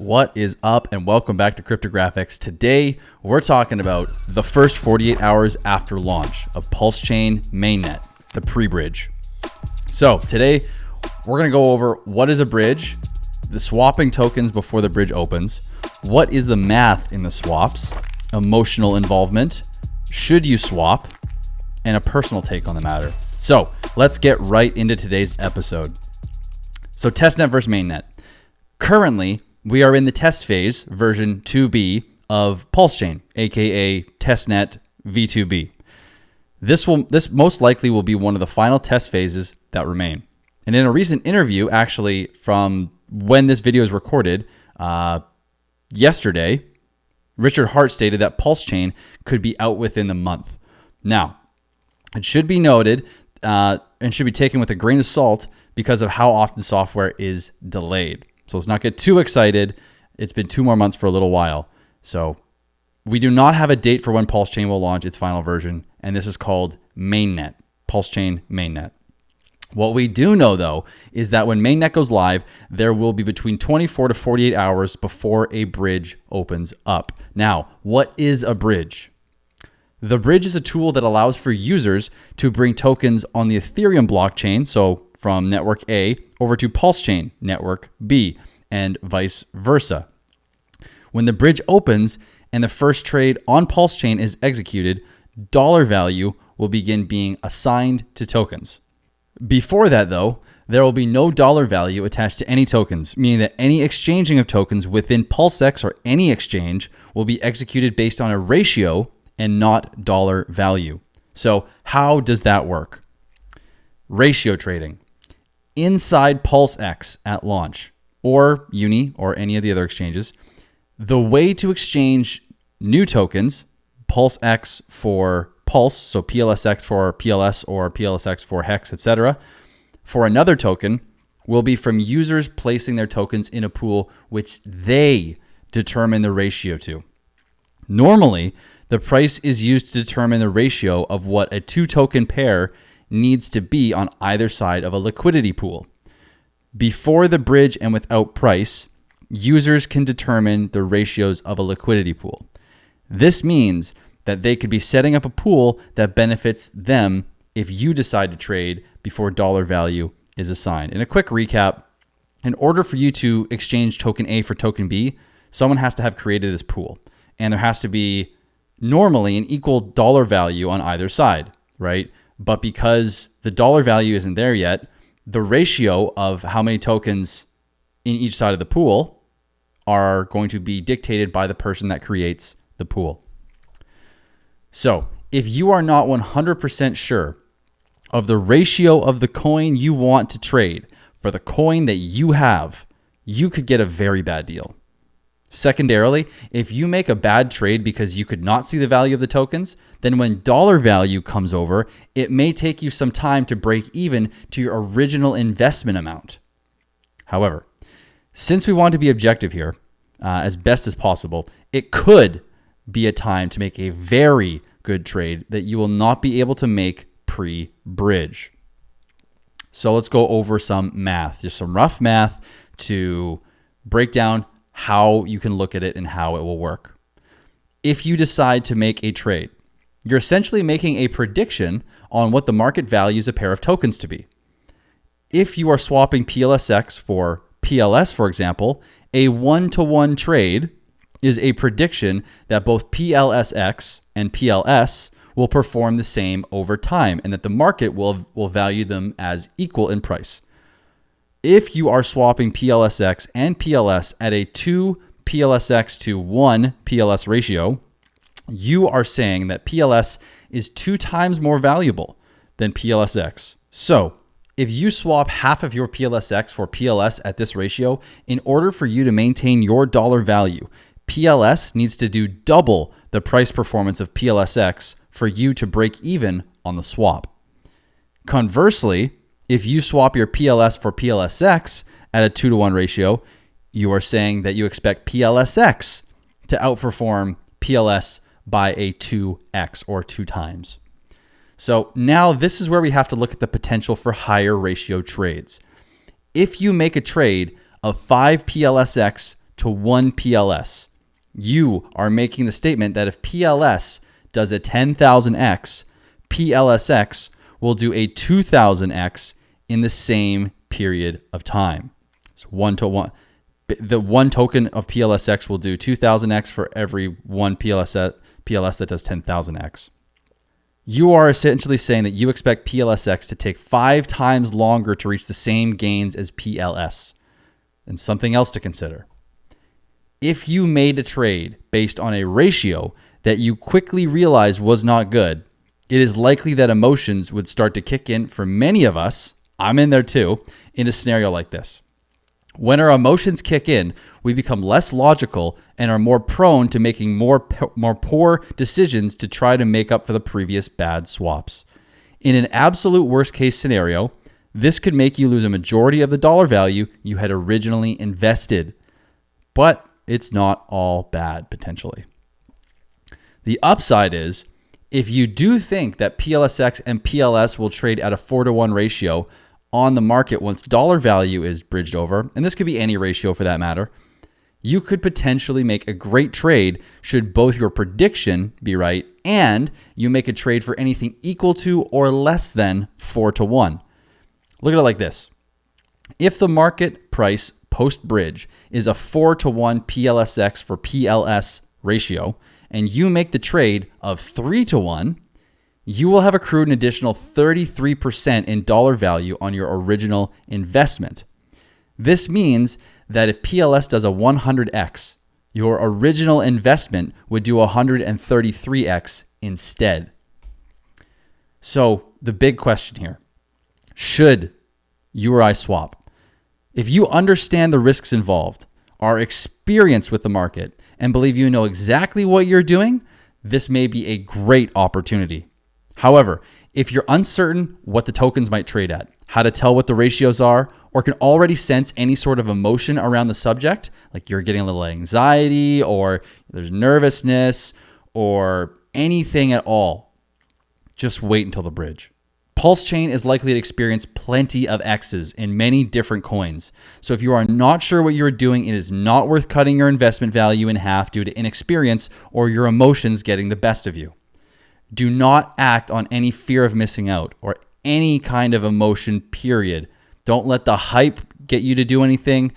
What is up, and welcome back to Cryptographics. Today, we're talking about the first 48 hours after launch of Pulsechain Mainnet, the pre-bridge. So today, we're going to go over what is a bridge, the swapping tokens before the bridge opens, what is the math in the swaps, emotional involvement, should you swap, and a personal take on the matter. So let's get right into today's episode. So Testnet versus Mainnet. Currently, we are in the test phase, version 2B of Pulsechain, aka Testnet v2b. This most likely will be one of the final test phases that remain. And in a recent interview, actually from when this video is recorded, yesterday, Richard Hart stated that Pulsechain could be out within the month. Now, it should be noted and should be taken with a grain of salt because of how often software is delayed. So let's not get too excited. It's been 2 more months for a little while. So we do not have a date for when Pulsechain will launch its final version, and this is called Mainnet, Pulsechain Mainnet. What we do know, though, is that when Mainnet goes live, there will be between 24 to 48 hours before a bridge opens up. Now, what is a bridge? The bridge is a tool that allows for users to bring tokens on the Ethereum blockchain, so from network A over to Pulsechain network B, and vice versa. When the bridge opens and the first trade on Pulsechain is executed, dollar value will begin being assigned to tokens. Before that, though, there will be no dollar value attached to any tokens, meaning that any exchanging of tokens within Pulsex or any exchange will be executed based on a ratio and not dollar value. So how does that work? Ratio trading. Inside Pulsex at launch, or Uni, or any of the other exchanges, the way to exchange new tokens, PulseX for Pulse, so PLSX for PLS or PLSX for Hex, etc., for another token will be from users placing their tokens in a pool which they determine the ratio to. Normally, the price is used to determine the ratio of what a 2-token pair needs to be on either side of a liquidity pool. Before the bridge and without price, users can determine the ratios of a liquidity pool. This means that they could be setting up a pool that benefits them if you decide to trade before dollar value is assigned. In a quick recap, in order for you to exchange token A for token B, someone has to have created this pool. And there has to be normally an equal dollar value on either side, right? But because the dollar value isn't there yet, the ratio of how many tokens in each side of the pool are going to be dictated by the person that creates the pool. So if you are not 100% sure of the ratio of the coin you want to trade for the coin that you have, you could get a very bad deal. Secondarily, if you make a bad trade because you could not see the value of the tokens, then when dollar value comes over, it may take you some time to break even to your original investment amount. However, since we want to be objective here, as best as possible, it could be a time to make a very good trade that you will not be able to make pre-bridge. So let's go over some math, just some rough math to break down how you can look at it and how it will work. If you decide to make a trade, you're essentially making a prediction on what the market values a pair of tokens to be. If you are swapping PLSX for PLS, for example, a 1-to-1 trade is a prediction that both PLSX and PLS will perform the same over time and that the market will value them as equal in price. If you are swapping PLSX and PLS at a 2 PLSX to 1 PLS ratio, you are saying that PLS is 2 times more valuable than PLSX. So if you swap half of your PLSX for PLS at this ratio, in order for you to maintain your dollar value, PLS needs to do double the price performance of PLSX for you to break even on the swap. Conversely, if you swap your PLS for PLSX at a 2-to-1 ratio, you are saying that you expect PLSX to outperform PLS by a 2x or 2 times. So now this is where we have to look at the potential for higher ratio trades. If you make a trade of 5 PLSX to 1 PLS. You are making the statement that if PLS does a 10,000x, PLSX will do a 2,000x in the same period of time. So 1 to 1. The one token of PLSX will do 2,000x for every one PLS that does 10,000x. You are essentially saying that you expect PLSX to take 5 times longer to reach the same gains as PLS. And something else to consider. If you made a trade based on a ratio that you quickly realized was not good, it is likely that emotions would start to kick in for many of us, I'm in there too, in a scenario like this. When our emotions kick in, we become less logical and are more prone to making more poor decisions to try to make up for the previous bad swaps. In an absolute worst case scenario, this could make you lose a majority of the dollar value you had originally invested. But it's not all bad, potentially. The upside is, if you do think that PLSX and PLS will trade at a 4-to-1 ratio on the market once dollar value is bridged over, and this could be any ratio for that matter, you could potentially make a great trade should both your prediction be right and you make a trade for anything equal to or less than 4-to-1. Look at it like this. If the market price post-bridge is a 4-to-1 PLSX for PLS ratio, and you make the trade of 3-to-1, you will have accrued an additional 33% in dollar value on your original investment. This means that if PLS does a 100x, your original investment would do 133x instead. So the big question here, should you or I swap? If you understand the risks involved, are experienced with the market, and believe you know exactly what you're doing, this may be a great opportunity. However, if you're uncertain what the tokens might trade at, how to tell what the ratios are, or can already sense any sort of emotion around the subject, like you're getting a little anxiety or there's nervousness or anything at all, just wait until the bridge. Pulsechain is likely to experience plenty of X's in many different coins. So if you are not sure what you're doing, it is not worth cutting your investment value in half due to inexperience or your emotions getting the best of you. Do not act on any fear of missing out or any kind of emotion, period. Don't let the hype get you to do anything.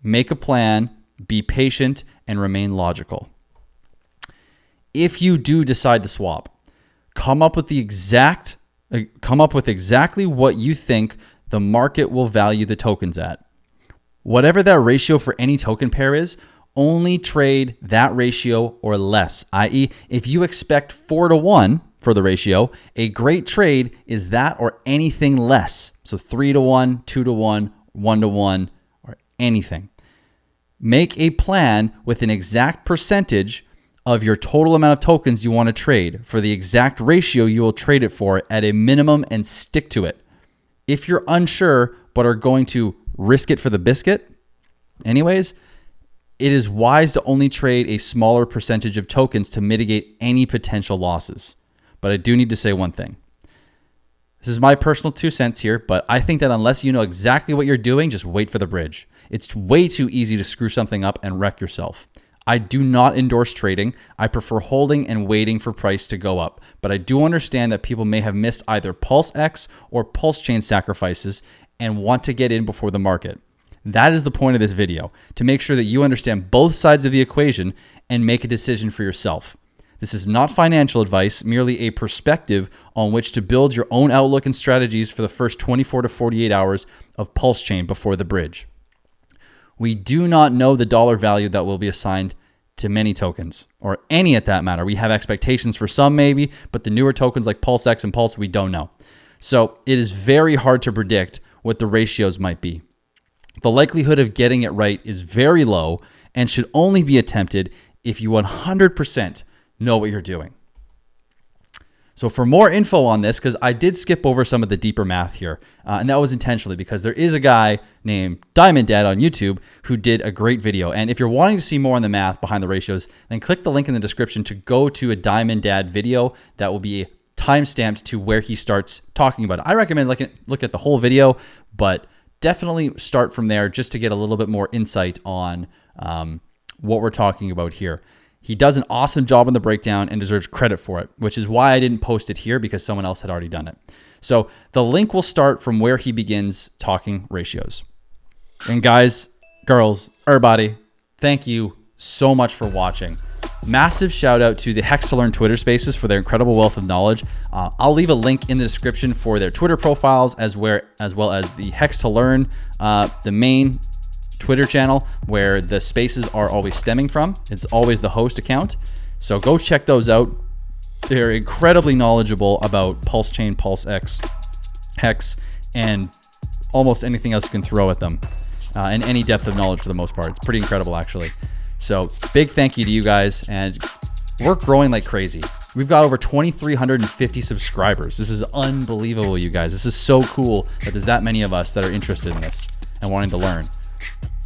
Make a plan, be patient, and remain logical. If you do decide to swap, come up with exactly what you think the market will value the tokens at. Whatever that ratio for any token pair is, only trade that ratio or less, i.e. if you expect 4-to-1 for the ratio, a great trade is that or anything less. So 3-to-1, 2-to-1, 1-to-1, or anything. Make a plan with an exact percentage of your total amount of tokens you want to trade for the exact ratio you will trade it for at a minimum and stick to it. If you're unsure but are going to risk it for the biscuit, anyways, it is wise to only trade a smaller percentage of tokens to mitigate any potential losses. But I do need to say one thing. This is my personal 2 cents here, but I think that unless you know exactly what you're doing, just wait for the bridge. It's way too easy to screw something up and wreck yourself. I do not endorse trading. I prefer holding and waiting for price to go up. But I do understand that people may have missed either PulseX or Pulsechain sacrifices and want to get in before the market. That is the point of this video, to make sure that you understand both sides of the equation and make a decision for yourself. This is not financial advice, merely a perspective on which to build your own outlook and strategies for the first 24 to 48 hours of Pulsechain before the bridge. We do not know the dollar value that will be assigned to many tokens, or any at that matter. We have expectations for some maybe, but the newer tokens like PulseX and Pulse, we don't know. So it is very hard to predict what the ratios might be. The likelihood of getting it right is very low and should only be attempted if you 100% know what you're doing. So for more info on this, because I did skip over some of the deeper math here, and that was intentionally because there is a guy named Diamond Dad on YouTube who did a great video. And if you're wanting to see more on the math behind the ratios, then click the link in the description to go to a Diamond Dad video that will be timestamped to where he starts talking about it. I recommend look at the whole video, but definitely start from there just to get a little bit more insight on what we're talking about here. He does an awesome job on the breakdown and deserves credit for it, which is why I didn't post it here, because someone else had already done it. So the link will start from where he begins talking ratios. And guys, girls, everybody, thank you so much for watching. Massive shout out to the Hex to Learn Twitter Spaces for their incredible wealth of knowledge. I'll leave a link in the description for their Twitter profiles, as well as the Hex to Learn, the main Twitter channel where the spaces are always stemming from. It's always the host account. So go check those out. They're incredibly knowledgeable about Pulsechain, PulseX, Hex, and almost anything else you can throw at them, and any depth of knowledge for the most part. It's pretty incredible, actually. So big thank you to you guys, and we're growing like crazy. We've got over 2,350 subscribers. This is unbelievable, you guys. This is so cool that there's that many of us that are interested in this and wanting to learn.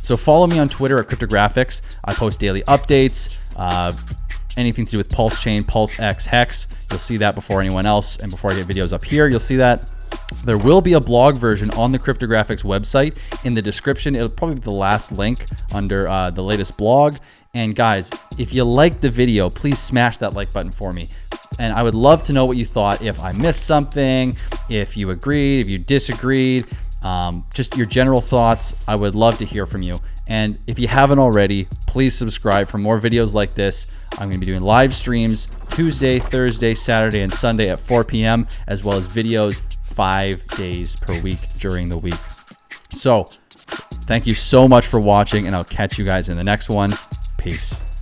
So follow me on Twitter at Cryptographics. I post daily updates, anything to do with Pulsechain, PulseX, Hex. You'll see that before anyone else, and before I get videos up here, you'll see that. There will be a blog version on the Cryptographics website. In the description, it'll probably be the last link under the latest blog. And guys, if you liked the video, please smash that like button for me. And I would love to know what you thought, if I missed something, if you agreed, if you disagreed, just your general thoughts. I would love to hear from you. And if you haven't already, please subscribe for more videos like this. I'm going to be doing live streams Tuesday, Thursday, Saturday, and Sunday at 4 p.m., as well as videos 5 days per week during the week. So thank you so much for watching, and I'll catch you guys in the next one. Peace.